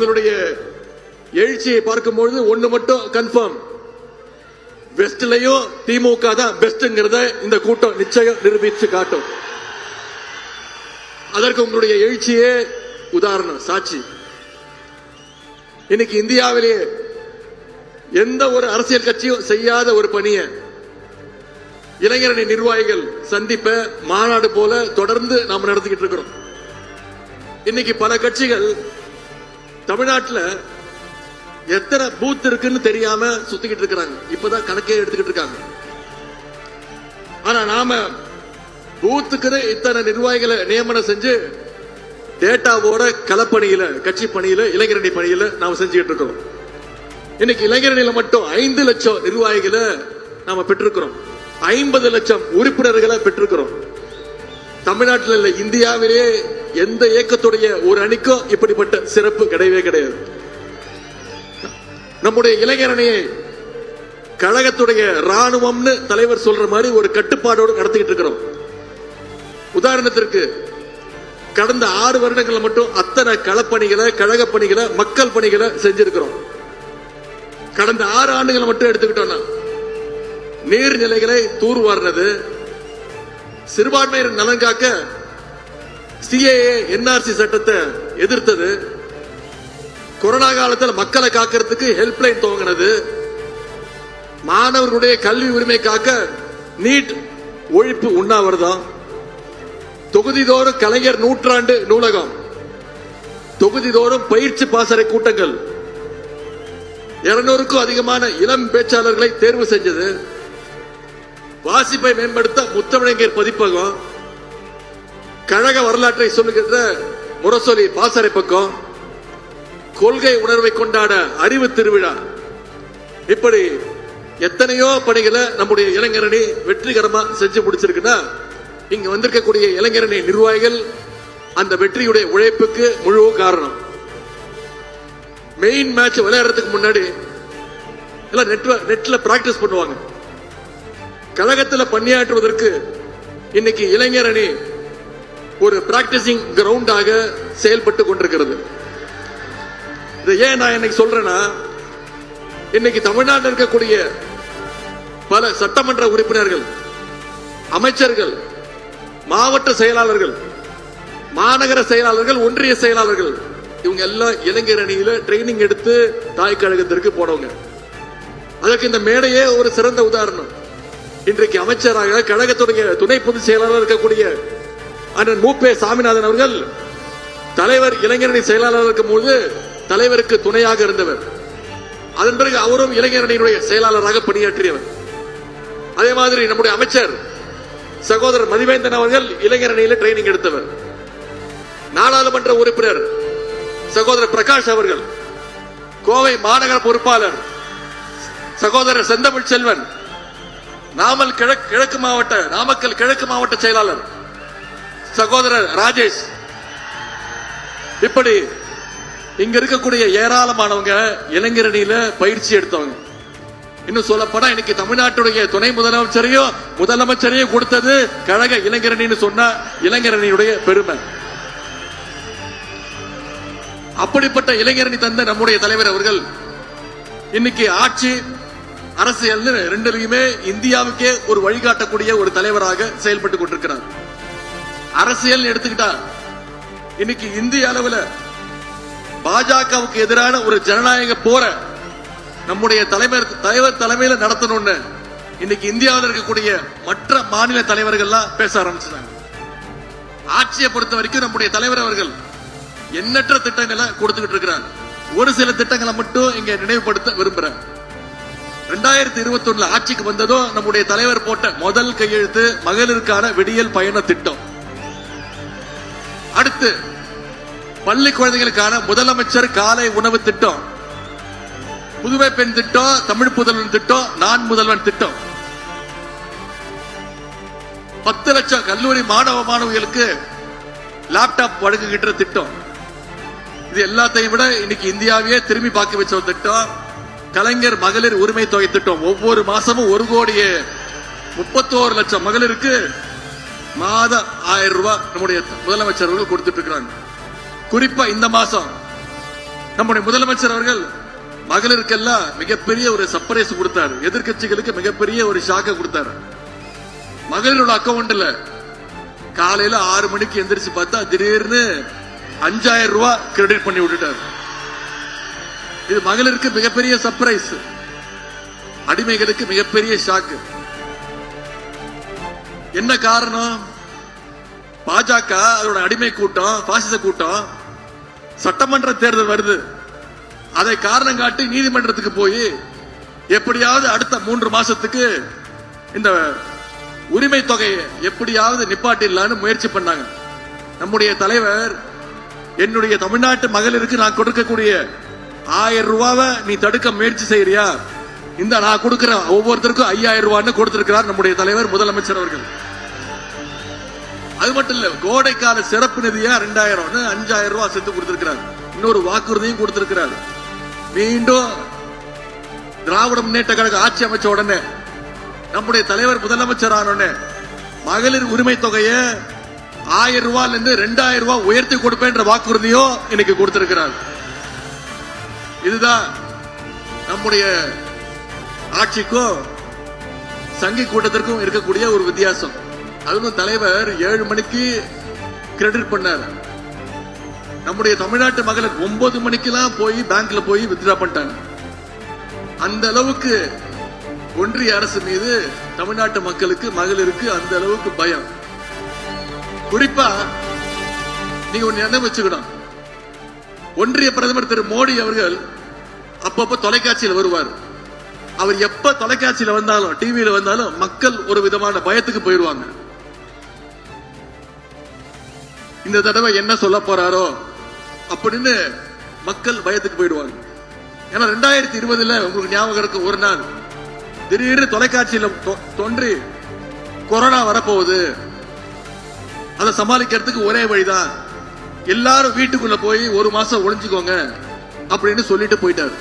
இவங்களுடைய எழுச்சியை பார்க்கும்பொழுது ஒண்ணு மட்டும் கன்ஃபார்ம், வெஸ்ட்லயும் திமுக தான் பெஸ்ட்ங்கிறத இந்த கூட்டம் நிச்சயம் நிரூபித்து காட்டும். அதற்கு உங்களுடைய எழுச்சியே உதாரணம், சாட்சி. இன்னைக்கு இந்தியாவிலேயே எந்த ஒரு அரசியல் கட்சியும் செய்யாத ஒரு பணியை இளைஞரணி நிர்வாகிகள் சந்திப்ப மாநாடு போல தொடர்ந்து நாம் நடத்திக்கிட்டு இருக்கிறோம். இன்னைக்கு பல கட்சிகள் தமிழ்நாட்டில் எத்தனை பூத் இருக்குன்னு தெரியாம சுத்திக்கிட்டு இருக்கிறாங்க. இப்பதான் கணக்கே எடுத்துக்கிட்டு இருக்காங்க. ஆனா நாம பூத்துக்கு இத்தனை நிர்வாகிகளை நியமனம் செஞ்சு டேட்டாவோட களப்பணியில, கட்சி பணியில, இளைஞரணி பணியில நாம செஞ்சுக்கிட்டு இருக்கிறோம். இன்னைக்கு இளைஞரணியில மட்டும் 5 லட்சம் நிர்வாகிகளை நாம பெற்றிருக்கிறோம். 50 லட்சம் உறுப்பினர்களை பெற்றிருக்கிறோம். தமிழ்நாட்டில் இல்ல, இந்தியாவிலேயே எந்த இயக்கத்துடைய ஒரு அணிக்கும் இப்படிப்பட்ட சிறப்பு கிடையவே கிடையாது. நம்முடைய இளைஞரணியை கழகத்துடைய ராணுவம்னு தலைவர் சொல்ற மாதிரி ஒரு கட்டுப்பாடோடு நடத்திக்கிட்டு இருக்கிறோம். உதாரணத்திற்கு கடந்த 6 வருடங்கள் மட்டும் அத்தனை களப்பணிகளை, கழக பணிகளை, மக்கள் பணிகளை செஞ்சிருக்கிறோம். கடந்த 6 ஆண்டுகளை மட்டும் எடுத்துக்கிட்டோம்னா நீர்நிலைகளை தூர்வாரினது, சிறுபான்மையினர் நலன் காக்க சிஏஏ என்ஆர்சி சட்டத்தை எதிர்த்தது, கொரோனா காலத்தில் மக்களை காக்கிறதுக்கு ஹெல்ப்லைன் துவங்கினது, மாணவர்களுடைய கல்வி உரிமை காக்க நீட் ஒழிப்பு உண்ணாவிரதம், தொகுதிதோறும் கலைஞர் நூற்றாண்டு நூலகம், தொகுதிதோறும் பயிற்சி பாசறை கூட்டங்கள், 200க்கும் அதிகமான இளம் பேச்சாளர்களை தேர்வு செஞ்சது, வாசிப்பை மேம்படுத்த முத்தமிழங்கர் பதிப்பகம், கழக வரலாற்றை சொல்லுகின்ற முரசொலி பாசறை பக்கம், கொள்கை உணர்வை கொண்டாட அறிவு திருவிழா, இப்படி எத்தனையோ பணிகளை நம்முடைய இளைஞரணி வெற்றிகரமா செஞ்சு முடிச்சிருக்குன்னா இங்க வந்திருக்கக்கூடிய இளைஞரணி நிர்வாகிகள் அந்த வெற்றியுடைய உழைப்புக்கு முழு காரணம். மெயின் மேட்ச் விளையாடுறதுக்கு முன்னாடி எல்லாம் நெட்ல பிராக்டிஸ் பண்ணுவாங்க. கழகத்தில் பணியாற்றுவதற்கு இன்னைக்கு இளைஞரணி ஒரு பிராக்டிசிங் கிரவுண்டாக செயல்பட்டு கொண்டிருக்கிறது. இதை ஏன் நான் இன்னைக்கு சொல்றேன்னா, இன்னைக்கு தமிழ்நாட்டில் இருக்கக்கூடிய பல சட்டமன்ற உறுப்பினர்கள், அமைச்சர்கள், மாவட்ட செயலாளர்கள், மாநகர செயலாளர்கள், ஒன்றிய செயலாளர்கள், இவங்க எல்லாம் இளைஞர் அணியில ட்ரைனிங் எடுத்து தாய் கழகத்திற்கு போனவங்க. அதற்கு இந்த மேடையே ஒரு சிறந்த உதாரணம். இன்றைக்கு அமைச்சராக கழகத்துடைய துணை பொதுச் செயலாளர் இருக்கக்கூடிய அண்ணன் மூப்பே சாமிநாதன் அவர்கள் தலைவர் இளைஞரணி செயலாளர் இருக்கும் போது தலைவருக்கு துணையாக இருந்தவர். அதன் பிறகு அவரும் இளைஞரணியினுடைய செயலாளராக பணியாற்றியவர். அதே மாதிரி நம்முடைய அமைச்சர் சகோதரர் மதிவேந்தன் அவர்கள் இளைஞரணியில ட்ரைனிங் எடுத்தவர். நாடாளுமன்ற உறுப்பினர் சகோதரர் பிரகாஷ் அவர்கள், கோவை மாநகர பொறுப்பாளர் சகோதரர் செந்தமிழ் செல்வன், நாமக்கல் கிழக்கு மாவட்ட செயலாளர் சகோதரர் ராஜேஷ், இப்படி இங்க இருக்கக்கூடிய ஏராளமானவங்க இளைஞரணியில பயிற்சி எடுத்தவங்க. இன்னும் சொல்லப்போனா இன்னைக்கு தமிழ்நாட்டுடைய துணை முதலமைச்சரையும் கொடுத்தது கழக இளைஞரணின்னு சொன்னா இளைஞரணியுடைய பெருமை. அப்படிப்பட்ட இளைஞரணி தந்த நம்முடைய தலைவர் அவர்கள் இன்னைக்கு ஆட்சி, அரசியல் ரெண்டுலையுமே இந்தியாவுக்கே ஒரு வழிகாட்டக்கூடிய ஒரு தலைவராக செயல்பட்டு கொண்டிருக்கிறார். அரசியல் எடுத்துக்கிட்டா இன்னைக்கு இந்திய அளவில் பாஜகவுக்கு எதிரான ஒரு ஜனநாயக போர நம்முடைய தலைவர் தலைமையில நடத்தணும்னு இன்னைக்கு இந்தியாவில் இருக்கக்கூடிய மற்ற மாநில தலைவர்கள்லாம் பேச ஆரம்பிச்சாங்க. ஆட்சியை பொறுத்த வரைக்கும் நம்முடைய தலைவர் அவர்கள் எண்ணற்ற திட்டங்களை கொடுத்துக்கிட்டு இருக்கிறார். ஒரு சில திட்டங்களை மட்டும் இங்க நினைவுபடுத்த விரும்புறேன். 2021 ஆட்சிக்கு வந்ததும் நம்முடைய தலைவர் போட்ட முதல் கையெழுத்து மகளிருக்கான விடியல் பயண திட்டம். அடுத்து பள்ளி குழந்தைகளுக்கான முதலமைச்சர் காலை உணவு திட்டம், புதுமை பெண் திட்டம், தமிழ் புதல்வன் திட்டம், நான் முதல்வன் திட்டம், 10 லட்சம் கல்லூரி மாணவிகளுக்கு லேப்டாப் வழங்குகின்ற திட்டம். இது எல்லாத்தையும் விட இன்னைக்கு இந்தியாவையே திரும்பி பார்க்க வச்ச ஒரு திட்டம் கலைஞர் மகளிர் உரிமை தொகை திட்டம். ஒவ்வொரு மாசமும் 1,31,00,000 லட்சம் மகளிருக்கு மாதம் 1000 ரூபாய் நம்முடைய முதலமைச்சர்கள் கொடுத்துட்டு இருக்கிறாங்க. குறிப்பா இந்த மாசம் நம்முடைய முதலமைச்சர் அவர்கள் மகளிருக்கெல்லாம் மிகப்பெரிய ஒரு சர்ப்ரைஸ் கொடுத்தாரு. எதிர்கட்சிகளுக்கு மிகப்பெரிய ஒரு ஷாக்க கொடுத்தாரு. மகளிரோட அக்கௌண்ட்ல காலையில 6 மணிக்கு எந்திரிச்சு பார்த்தா திடீர்னு 5000 ரூபாய் கிரெடிட் பண்ணி விட்டுட்டாரு. இது மகளிருக்கு மிகப்பெரிய சர்ப்ரைஸ், அடிமைகளுக்கு மிகப்பெரிய ஷாக்கு. என்ன காரணம்? பாஜக அதோட அடிமை கூட்டம், பாசிச கூட்டம். சட்டமன்ற தேர்தல் வருது, அதை காரணம் காட்டி நீதிமன்றத்துக்கு போய் எப்படியாவது அடுத்த 3 மாசத்துக்கு இந்த உரிமை தொகையை எப்படியாவது நிப்பாட்டிடலான்னு முயற்சி பண்ணாங்க. நம்முடைய தலைவர், என்னுடைய தமிழ்நாட்டு மகளிருக்கு நான் கொடுக்கக்கூடிய 1000 ரூபாவை நீ தடுக்க முயற்சி செய்யறியா, இந்த நான் கொடுக்கிறேன், ஒவ்வொருத்தருக்கும் 5000 ரூபான்னு கொடுத்திருக்கிறார் நம்முடைய தலைவர் முதலமைச்சர் அவர்கள். அது மட்டும் இல்ல, கோடைக்கால சிறப்பு நிதியா 2000 5000 ரூபாய் சேர்த்து கொடுத்திருக்கிறார். இன்னொரு வாக்குறுதியும் கொடுத்திருக்கிறார். மீண்டும் திராவிட முன்னேற்ற கழக ஆட்சி அமைச்ச உடனே, நம்முடைய தலைவர் முதலமைச்சர் ஆனோடனே மகளிர் உரிமை தொகையை 1000 ரூபாயில இருந்து 2000 ரூபாய் உயர்த்தி கொடுப்பேன்ற வாக்குறுதியும் இன்னைக்கு கொடுத்திருக்கிறார். இதுதான் நம்முடைய ஆட்சிக்கும் சங்கி கூட்டத்திற்கும் இருக்கக்கூடிய ஒரு வித்தியாசம். அதுவும் தலைவர் 7 மணிக்கு கிரெடிட் பண்ணார். நம்முடைய தமிழ்நாட்டு மகளிர் 9 மணிக்கெல்லாம் போய் பேங்க்ல போய் வித்ட்ரா பண்ணிட்டாங்க. அந்த அளவுக்கு ஒன்றிய அரசு மீது தமிழ்நாட்டு மக்களுக்கு, மகளிருக்கு அந்த அளவுக்கு பயம். குறிப்பா நீங்க ஒன்னு என்ன வச்சுக்கணும், ஒன்றிய பிரதமர் திரு மோடி அவர்கள் அப்பப்ப தொலைக்காட்சியில் வருவார். அவர் எப்ப தொலைக்காட்சியில் வந்தாலும், டிவியில வந்தாலும் மக்கள் ஒரு விதமான பயத்துக்கு போயிருவாங்க. இந்த தடவை என்ன சொல்ல போறாரோ அப்படின்னு மக்கள் பயத்துக்கு போயிடுவாங்க. ஏன்னா 2020 உங்களுக்கு ஞாபகம் இருக்கு, ஒரு நாள் திடீர்னு தொலைக்காட்சியில தோன்றி கொரோனா வரப்போகுது, அதை சமாளிக்கிறதுக்கு ஒரே வழிதான், எல்லாரும் வீட்டுக்குள்ள போய் 1 மாசம் ஒளிஞ்சுக்கோங்க அப்படின்னு சொல்லிட்டு போயிட்டாரு.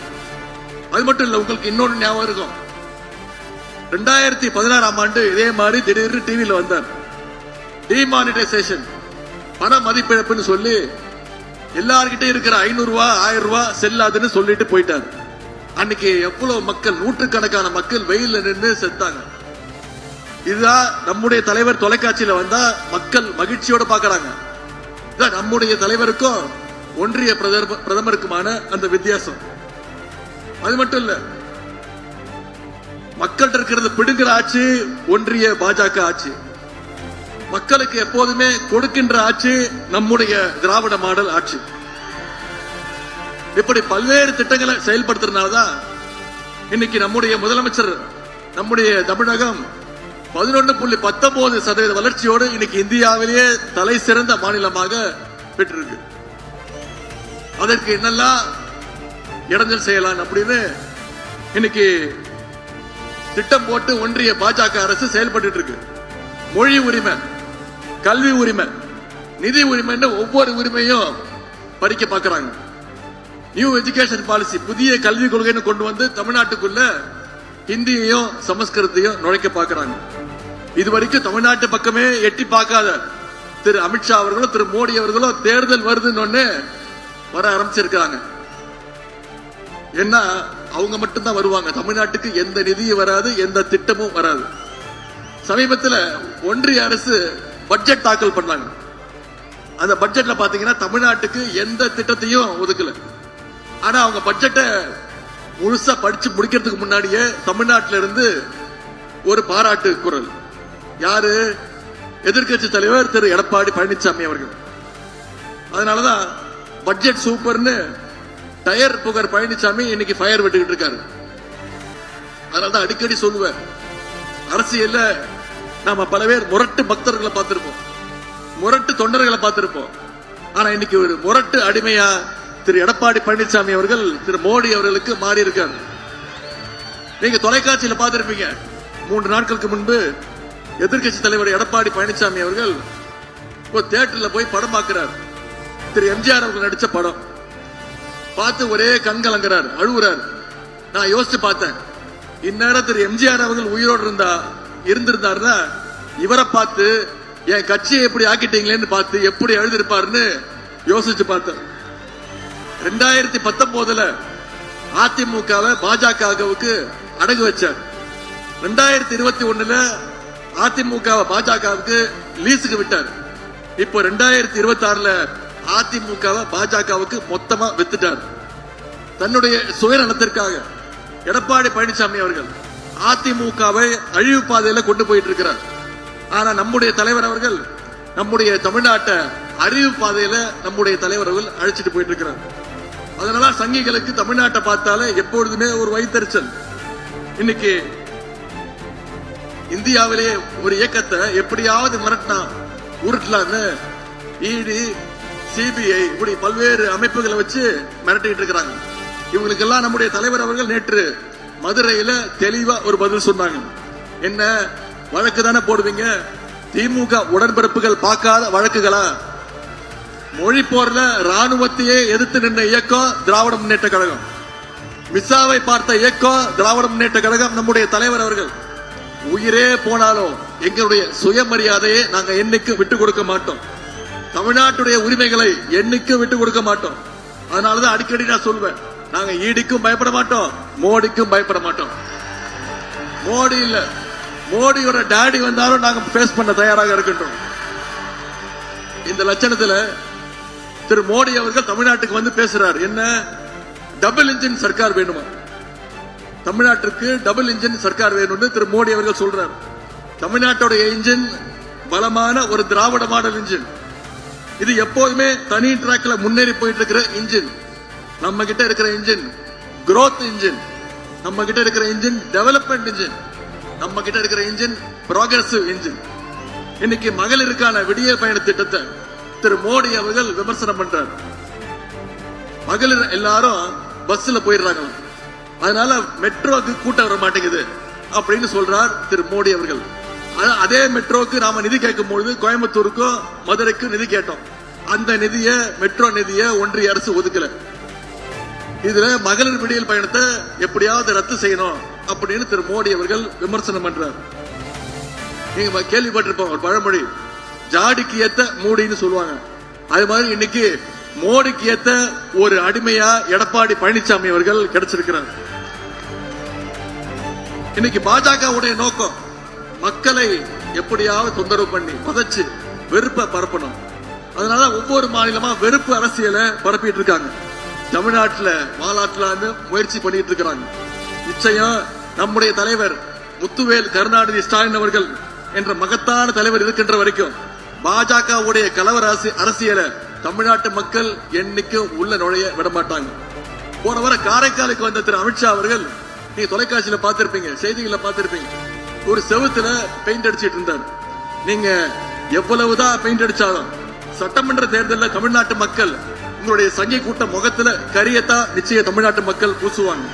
அது மட்டும் இல்ல, உங்களுக்கு இன்னொன்னு ஞாபகம் இருக்கும், 2016ஆம் ஆண்டு இதே மாதிரி திடீர்னு டிவியில வந்தார். டிமானிட்டைசேஷன், பண மதிப்பிழப்புன்னு சொல்லி எல்லார்கிட்ட இருக்கிற 500 ரூபாய் 1000 ரூபாய் செல்லாதுன்னு சொல்லிட்டு போயிட்டார். அன்னைக்கு எவ்வளவு மக்கள், நூற்றுக்கணக்கான மக்கள் வெயில்ல நின்று செத்தாங்க. இதுதான் நம்முடைய தலைவர் தொலைக்காட்சியில வந்தா மக்கள் மகிழ்ச்சியோட பாக்குறாங்க. இதான் நம்முடைய தலைவருக்கும் ஒன்றிய பிரதமருக்குமான அந்த வித்தியாசம். அது மட்டும் இல்ல, மக்கள்கிட்ட இருக்கிறது பிடுங்குற ஆட்சி ஒன்றிய பாஜக ஆட்சி. மக்களுக்கு எப்போதுமே கொடுக்கின்ற ஆட்சி நம்முடைய திராவிட மாடல் ஆட்சி. இப்படி பல்வேறு திட்டங்களை செயல்படுத்துறதுனாலதான் இன்னைக்கு நம்முடைய முதலமைச்சர், நம்முடைய தமிழகம் 11.19% வளர்ச்சியோடு இன்னைக்கு இந்தியாவிலேயே தலை சிறந்த மாநிலமாக பெற்றிருக்கு. அதற்கு என்னெல்லாம் இடைஞ்சல் செய்யலாம் அப்படின்னு இன்னைக்கு திட்டம் போட்டு ஒன்றிய பாஜக அரசு செயல்பட்டு இருக்கு. மொழி உரிமை, கல்வி உரிமை, நிதி உரிமைன்னு ஒவ்வொரு உரிமையும் பறிக்க பார்க்கிறாங்க. நியூ எஜுகேஷன் பாலிசி, புதிய கல்விக் கொள்கைன்னு கொண்டு வந்து தமிழ்நாட்டுக்குள்ள ஹிந்தியையும் சமஸ்கிருதத்தையும் நுழைக்க பார்க்கிறாங்க. இதுவரைக்கும் தமிழ்நாட்டு பக்கமே எட்டி பார்க்காத திரு அமித்ஷா அவர்களும் திரு மோடி அவர்களும் தேர்தல் வருதுன்னு வர ஆரம்பிச்சிருக்கிறாங்க. ஏன்னா அவங்க மட்டும்தான் வருவாங்க, தமிழ்நாட்டுக்கு எந்த நிதியும் வராது, எந்த திட்டமும் வராது. சமீபத்தில் ஒன்றிய அரசு பட்ஜெட் தாக்கல் பண்ணாங்க. அந்த பட்ஜெட்ல பாத்தீங்கன்னா தமிழ்நாட்டுக்கு எந்த திட்டத்தையும் ஒதுக்கல. ஆனா அவங்க பட்ஜெட்டை முழுசா படிச்சு முடிக்கிறதுக்கு முன்னாடியே தமிழ்நாட்டில இருந்து ஒரு பாராட்டு குரல். யாரு? எதிர்கட்சி தலைவர் திரு எடப்பாடி பழனிசாமி அவர்கள். அதனாலதான் பட்ஜெட் சூப்பர்னு டயர் புகர் பழனிசாமி இன்னைக்கு ஃபயர் விட்டுக்கிட்டு இருக்காரு. அதனாலதான் அடிக்கடி சொல்லுவேன், அரசியல்ல நாம பல பேர் முரட்டு பக்தர்களை பார்த்திருப்போம், முரட்டு தொண்டர்களை பார்த்திருப்போம். ஆனா இன்னைக்கு ஒரு முரட்டு அடிமையா திரு எடப்பாடி பழனிசாமி அவர்கள் திரு மோடி அவர்களுக்கு மாறி இருக்காரு. நீங்க தொலைக்காட்சியில பார்த்திருப்பீங்க, 3 நாட்களுக்கு முன்பு எதிர்கட்சி தலைவர் எடப்பாடி பழனிசாமி அவர்கள் ஒரு தியேட்டர்ல போய் படம் பார்க்கிறார். திரு எம்ஜிஆர் அவர்கள் நடிச்ச படம் பார்த்து ஒரே கண்கலங்கிறார், அழுகுறார். நான் யோசிச்சு பார்த்தேன், இந்நேரம் திரு எம்ஜிஆர் அவர்கள் உயிரோடு இருந்திருந்தாருன்னா இவரை பார்த்து என் கட்சியை எப்படி ஆக்கிட்டீங்களேன்னு பார்த்து எப்படி எழுதிருப்பாருன்னு யோசிச்சு பார்த்தேன். 2019 அதிமுகவை பாஜகவுக்கு அடகு வச்சார். 2021 அதிமுக பாஜகவுக்கு லீஸுக்கு விட்டார். இப்போ 2026 அதிமுக பாஜகவுக்கு மொத்தமா வித்துட்டார். தன்னுடைய சுயநலத்திற்காக எடப்பாடி பழனிசாமி அவர்கள் அதிமுகவை அழிவு பாதையில கொண்டு போயிட்டு இருக்கிறார். ஆனா நம்முடைய தலைவர் அவர்கள் நம்முடைய தமிழ்நாட்டை அறிவு பாதையில நம்முடைய தலைவர் அவர்கள் அழைச்சிட்டு போயிட்டு இருக்கிறார். அதனால சங்கிகளுக்கு தமிழ்நாட்டை பார்த்தாலே எப்பொழுதுமே ஒரு வைத்தறிச்சல். இன்னைக்கு இந்தியாவிலேயே ஒரு இயக்கத்தை எப்படியாவது மிரட்டினா உருட்டலான்னு இடி, சிபிஐ இப்படி பல்வேறு அமைப்புகளை வச்சு மிரட்டிட்டு இருக்கிறாங்க. இவங்களுக்கெல்லாம் நம்முடைய தலைவர் அவர்கள் நேற்று மதுரையில தெளிவா ஒரு பதில் சொன்னாங்க. என்ன வழக்கு தானே போடுவீங்க? திமுக உடன்பிறப்புகள் பார்க்காத வழக்குகளா? மொழி போர்ல ராணுவத்தையே எதிர்த்து நின்ற இயக்கம் திராவிட முன்னேற்ற கழகம். மிசாவை பார்த்த இயக்கம் திராவிட முன்னேற்ற கழகம். நம்முடைய தலைவர் அவர்கள் உயிரே போனாலும் எங்களுடைய சுயமரியாதையை நாங்க என்னைக்கு விட்டு கொடுக்க மாட்டோம். தமிழ்நாட்டுடைய உரிமைகளை என்னைக்கு விட்டு கொடுக்க மாட்டோம். அதனாலதான் அடிக்கடி நான் சொல்வேன், நாங்க ஈடிக்கும் பயப்பட மாட்டோம், மோடிக்கும் பயப்பட மாட்டோம். மோடி இல்ல, மோடியோட டாடி வந்தாலும் நாங்க பேஸ் பண்ண தயாராக இருக்கின்றோம். இந்த லட்சணத்துல திரு மோடி அவர்கள் தமிழ்நாட்டுக்கு வந்து பேசுறார். என்ன டபுள் இன்ஜின் சர்க்கார் வேணுமா? தமிழ்நாட்டுக்கு டபுள் இன்ஜின் சர்க்கார் வேணும்னு திரு மோடி அவர்கள் சொல்றார். தமிழ்நாட்டுடைய இன்ஜின் பலமான ஒரு திராவிட மாடல் இன்ஜின். இது எப்போதுமே தனி டிராக்ல முன்னேறி போயிட்டு இருக்கிற இன்ஜின். நம்ம கிட்ட இருக்கிற இன்ஜின் growth இன்ஜின், நம்ம கிட்ட இருக்கிற இன்ஜின் டெவலப்மெண்ட் இன்ஜின், நம்ம கிட்ட இருக்கிற இன்ஜின் ப்ராகிரசிவ் இன்ஜின். இன்னைக்கு மகளிருக்கான விடியல் பயண திட்டத்தை திரு மோடி அவர்கள் விமர்சனம் பண்றார். மகளிர் எல்லாரும் பஸ்ல போயிடுறாங்க, அதனால மெட்ரோக்கு கூட்டம் வர மாட்டேங்குது அப்படின்னு சொல்றார் திரு மோடி அவர்கள். அதே மெட்ரோக்கு நாம நிதி கேட்கும் பொழுது கோயம்புத்தூருக்கும் மதுரைக்கும் நிதி கேட்டோம். அந்த நிதியை மெட்ரோ நிதியை ஒன்றிய அரசு ஒதுக்கல. இதுல மகளிர் விடியல் பயணத்தை எப்படியாவது ரத்து செய்யணும் அப்படின்னு திரு மோடி அவர்கள் விமர்சனம் பண்றார். நீங்க கேள்விப்பட்டிருப்போம் ஒரு பழமொழி, ஜாடிக்கு ஏத்த மூடின்னு சொல்லுவாங்க. அது மாதிரி இன்னைக்கு மோடிக்கு ஏத்த ஒரு அடிமையா எடப்பாடி பழனிசாமி அவர்கள் கிடைச்சிருக்கிறார். இன்னைக்கு பாஜகவுடைய நோக்கம் மக்களை எப்படியாவது தொந்தரவு பண்ணி பதச்சு வெறுப்பை பரப்பணும். அதனால ஒவ்வொரு மாநிலமா வெறுப்பு அரசியலை பரப்பிட்டு இருக்காங்க. தமிழ்நாட்டில் மாநாட்டில் முயற்சி பண்ணிட்டு இருக்கிறாங்க. நிச்சயம் நம்முடைய தலைவர் முத்துவேல் கருணாநிதி ஸ்டாலின் அவர்கள் என்ற மகத்தான தலைவர் இருக்கின்ற வரைக்கும் பாஜகவுடைய கலவர அரசியலை தமிழ்நாட்டு மக்கள் என்னைக்கும் உள்ள நுழைய விட மாட்டாங்க. போன வர காரைக்காலுக்கு வந்த திரு அமித்ஷா அவர்கள், நீங்க தொலைக்காட்சியில பார்த்திருப்பீங்க, செய்திகளை பார்த்திருப்பீங்க, ஒரு செவுத்துல பெயிண்ட் அடிச்சிட்டு இருந்தார். நீங்க எவ்வளவுதான் பெயிண்ட் அடிச்சாலும் சட்டமன்ற தேர்தலில் தமிழ்நாட்டு மக்கள் உங்களுடைய சங்கை கூட்ட முகத்துல கரியத்தான் நிச்சய தமிழ்நாட்டு மக்கள் பூசுவாங்க.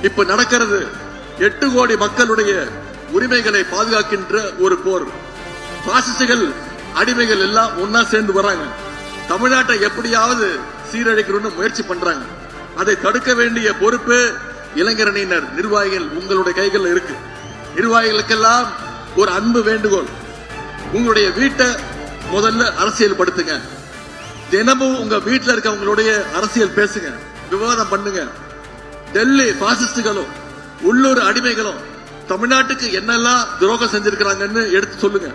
இப்ப நடக்கிறது 8 கோடி மக்களுடைய உரிமைகளை பாதுகாக்கின்ற ஒரு போர். பாசிஸ்டுகள் அடிமைகள் எல்லாம் ஒன்னா சேர்ந்து வராங்க. தமிழ்நாட்டை எப்படியாவது சீரழிக்கணும்னு முயற்சி பண்றாங்க. அதை தடுக்க வேண்டிய பொறுப்பு இளைஞரணியினர், நிர்வாகிகள் உங்களுடைய கைகள் இருக்கு. நிர்வாகிகளுக்கெல்லாம் ஒரு அன்பு வேண்டுகோள், உங்களுடைய வீட்டை முதல்ல அரசியல் படுத்துங்க. தினமும் உங்க வீட்டில் இருக்கவங்களுடைய அரசியல் பேசுங்க, விவாதம் பண்ணுங்க. டெல்லி பாசிஸ்டுகளும் உள்ளூர் அடிமைகளும் தமிழ்நாட்டுக்கு என்னெல்லாம் துரோகம் செஞ்சிருக்கிறாங்கன்னு எடுத்து சொல்லுங்க.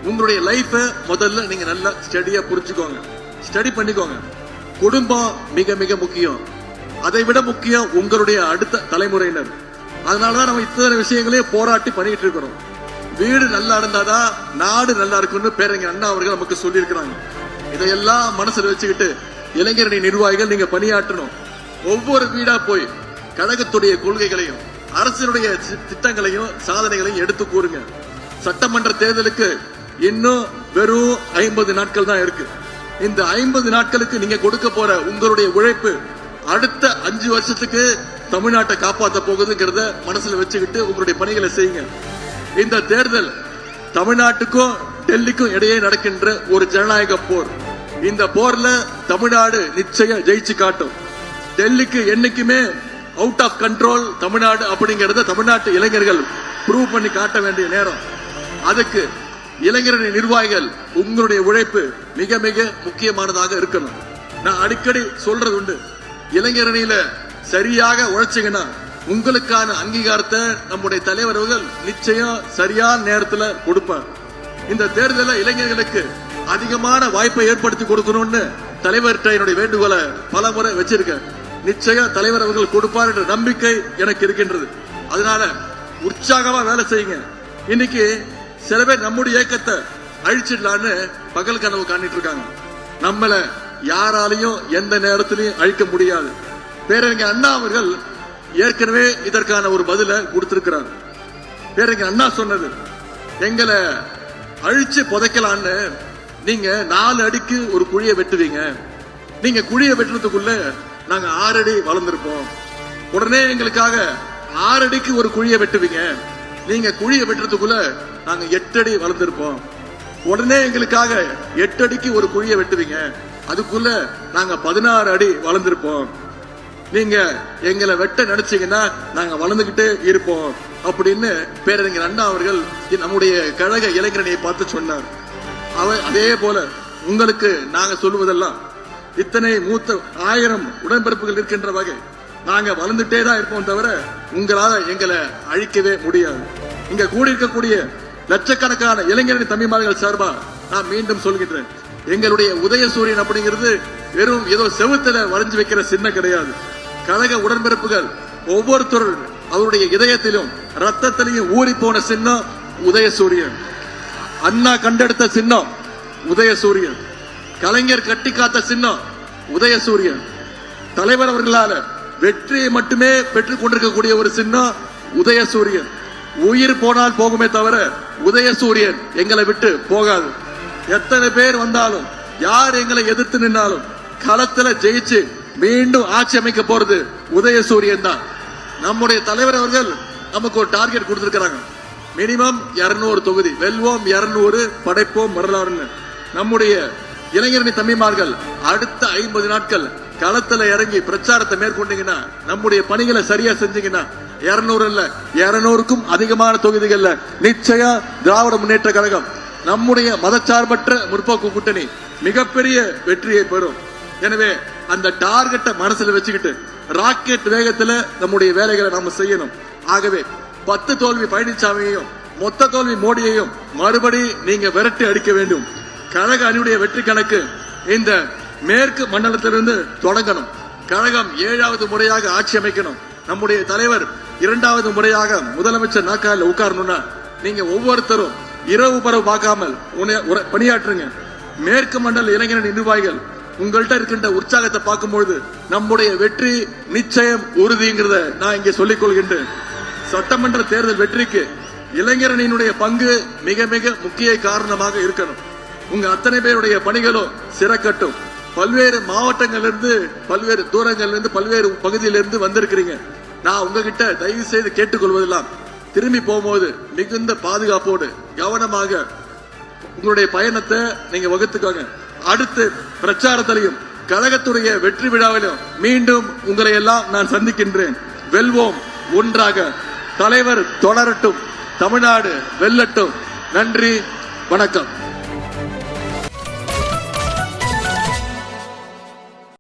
உங்களுடைய லைஃப முதல்ல நீங்க நல்லா ஸ்டடியா புரிஞ்சுக்கோங்க, ஸ்டடி பண்ணிக்கோங்க. குடும்பம் மிக மிக முக்கியம். அதை விட முக்கியம் உங்களுடைய அடுத்த தலைமுறையினர். அதனாலதான் நம்ம இத்தனை விஷயங்களையும் போராட்டி பண்ணிட்டு இருக்கிறோம். வீடு நல்லா இருந்தாதான் நாடு நல்லா இருக்கும்னு பேரறிஞர் அண்ணா அவர்கள் நமக்கு சொல்லி இருக்கிறாங்க. இதையெல்லாம் மனசுல வச்சுக்கிட்டு இளைஞரணி நிர்வாகிகள் நீங்க பணியாற்றணும். ஒவ்வொரு வீடா போய் கழகத்துடைய கொள்கைகளையும் அரசினுடைய திட்டங்களையும் சாதனைகளையும் எடுத்து கூறுங்க. சட்டமன்ற தேர்தலுக்கு இன்னும் வெறும் 50 நாட்கள் தான் இருக்கு. இந்த 50 நாட்களுக்கு நீங்க கொடுக்க போற உங்களுடைய உழைப்பு அடுத்த 5 வருஷத்துக்கு தமிழ்நாட்டை காப்பாற்ற போகுதுங்கிறத மனசுல வச்சுக்கிட்டு உங்களுடைய பணிகளை செய்யுங்க. இந்த தேர்தல் தமிழ்நாட்டுக்கும் டெல்லிக்கும் இடையே நடக்கின்ற ஒரு ஜனநாயக போர். இந்த போர்ல தமிழ்நாடு நிச்சயம் ஜெயிச்சு காட்டும். டெல்லிக்கு என்னைக்குமே அவுட் ஆஃப் கண்ட்ரோல் தமிழ்நாடு அப்படிங்கறத தமிழ்நாட்டு இளைஞர்கள் ப்ரூவ் பண்ணி காட்ட வேண்டிய நேரம். அதுக்கு இளைஞரணி நிர்வாகிகள் உங்களுடைய உழைப்பு மிக மிக முக்கியமானதாக இருக்கணும். நான் அடிக்கடி சொல்றது உண்டு, இளைஞரணியில சரியாக உழைச்சிங்கன்னா உங்களுக்கான அங்கீகாரத்தை நம்முடைய தலைவர் அவர்கள் நிச்சயம் சரியான நேரத்துல கொடுப்பார். இந்த தேர்தலில் இளைஞர்களுக்கு அதிகமான வாய்ப்பை ஏற்படுத்தி கொடுக்கணும்னு தலைவர்கிட்ட என்னுடைய வேண்டுகோளை பல முறை வச்சிருக்கேன். நிச்சயம் தலைவர் அவர்கள் கொடுப்பார் என்ற நம்பிக்கை எனக்கு இருக்கின்றது. அதனால உற்சாகமா வேலை செய்யுங்க. இன்னைக்கு சில பேர் நம்முடைய இயக்கத்தை அழிச்சிடலான்னு பகல் கனவு காணிட்டு இருக்காங்க. நம்மள யாராலையும் எந்த நேரத்திலையும் அழிக்க முடியாது. பேரறிஞர் அண்ணா அவர்கள் ஏற்கனவே இதற்கான ஒரு பதிலை கொடுத்திருக்கிறார். பேரறிஞர் அண்ணா சொன்னது, எங்களை அழிச்சு புதைக்கலான்னு நீங்க 4 அடிக்கு ஒரு குழியை வெட்டுவீங்க, நீங்க குழியை வெட்டுறதுக்குள்ள நாங்க 6 அடி வளர்ந்திருப்போம். உடனே எங்களுக்காக 6 அடிக்கு ஒரு குழியை வெட்டுவீங்க, நீங்க குழியை வெட்டுறதுக்குள்ள நாங்க 8 அடி வளர்ந்திருப்போம். உடனே எங்களுக்காக 8 அடிக்கு ஒரு குழியை வெட்டுவீங்க, அதுக்குள்ள நாங்க 16 அடி வளர்ந்திருப்போம். நீங்க எங்களை வெட்ட நினைச்சீங்கன்னா நாங்க வளர்ந்துகிட்டே இருப்போம் அப்படின்னு பேரறிஞர் அண்ணா அவர்கள் நம்முடைய கழக இளைஞரணியை பார்த்து சொன்னார். அதே போல உங்களுக்கு நாங்க சொல்லுவதெல்லாம், இத்தனை மூத்த 1000 உடன்பிறப்புகள் இருக்கின்ற வகை நாங்க வளர்ந்துட்டே தான் இருப்போம் தவிர உங்களால எங்களை அழிக்கவே முடியாது. இங்க கூடியிருக்கக்கூடிய லட்சக்கணக்கான இளைஞரணி தம்பிமார்கள் சார்பா நான் மீண்டும் சொல்கின்றேன், எங்களுடைய உதயசூரியன் அப்படிங்கிறது வெறும் ஏதோ செவுத்துல வரைஞ்சு வைக்கிற சின்னம் கிடையாது. கழக உடன்பிறப்புகள் ஒவ்வொருத்தரும் அவருடைய இதயத்திலும் ரத்தத்திலையும் ஊறி போன சின்னம் உதயசூரியன். அண்ணா கண்டெடுத்த சின்னம் உதயசூரியன், கலைஞர் கட்டி காத்த சின்னம் உதயசூரியன். தலைவர் அவர்களால வெற்றியை மட்டுமே பெற்றுக் கொண்டிருக்கக்கூடிய ஒரு சின்னம் உதயசூரியன். உயிர் போனால் போகுமே தவிர உதயசூரியன் எங்களை விட்டு போகாது. எத்தனை பேர் வந்தாலும், யார் எங்களை எதிர்த்து நின்னாலும் களத்துல ஜெயிச்சு மீண்டும் ஆட்சி அமைக்க போறது உதயசூரியன் தான். நம்முடைய தலைவர் அவர்கள் நமக்கு ஒரு டார்கெட் கொடுத்திருக்கிறாங்க, மினிமம் 200 தொகுதி, வெல்வோம் 200, படைப்போம் வரலாறுன்னு. நம்முடைய இளைஞரணி தம்பிமார்கள் அடுத்த 50 நாட்கள் களத்துல இறங்கி பிரச்சாரத்தை மேற்கொண்டீங்கன்னா, நம்முடைய பணிகளை சரியா செஞ்சீங்கன்னா 200 இல்ல 200க்கும் அதிகமான தொகுதிகள்ல நிச்சயம் திராவிட முன்னேற்ற கழகம், நம்முடைய மதச்சார்பற்ற முற்போக்கு கூட்டணி மிகப்பெரிய வெற்றியை பெறும். எனவே அந்த டார்கெட்டை மனசுல வச்சுக்கிட்டு ராக்கெட் வேகத்துல நம்முடைய வேலைகளை நாம செய்யணும். ஆகவே 10 தோல்வி பழனிசாமியையும் மொத்த தோல்வி மோடியையும் மறுபடி நீங்க விரட்டி அடிக்க வேண்டும். கழக அணியுடைய வெற்றி கணக்கு இந்த மேற்கு மண்டலத்திலிருந்து தொடங்கணும். கழகம் 7வது முறையாக ஆட்சி அமைக்கணும். நம்முடைய தலைவர் 2வது முறையாக முதலமைச்சர் நாற்காலில் உட்காரணும்னா நீங்க ஒவ்வொருத்தரும் இரவு பரவு பார்க்காமல் பணியாற்றுங்க. மேற்கு மண்டல இளைஞரணி நிர்வாகிகள் உங்கள்கிட்ட இருக்கின்ற உற்சாகத்தை பார்க்கும்பொழுது நம்முடைய வெற்றி நிச்சயம் உறுதிங்கிறத நான் இங்கே சொல்லிக் கொள்கின்றேன். சட்டமன்ற தேர்தல் வெற்றிக்கு இளைஞரணியினுடைய பங்கு மிக மிக முக்கிய காரணமாக இருக்கணும். உங்க அத்தனை பேருடைய பணிகளும் சிறக்கட்டும். பல்வேறு மாவட்டங்களிலிருந்து, பல்வேறு தூரங்களிலிருந்து, பல்வேறு பகுதியிலிருந்து வந்திருக்கிறீங்க. நான் உங்ககிட்ட தயவு செய்து கேட்டுக்கொள்வதெல்லாம், திரும்பி போகும்போது மிகுந்த பாதுகாப்போடு கவனமாக உங்களுடைய பயணத்தை நீங்க வகுத்துக்கோங்க. அடுத்து பிரச்சாரத்திலையும் கழகத்துடைய வெற்றி விழாவிலும் மீண்டும் உங்களை எல்லாம் நான் சந்திக்கின்றேன். வெல்வோம் ஒன்றாக, தலைவர் தொடரட்டும், தமிழ்நாடு வெல்லட்டும். நன்றி, வணக்கம்.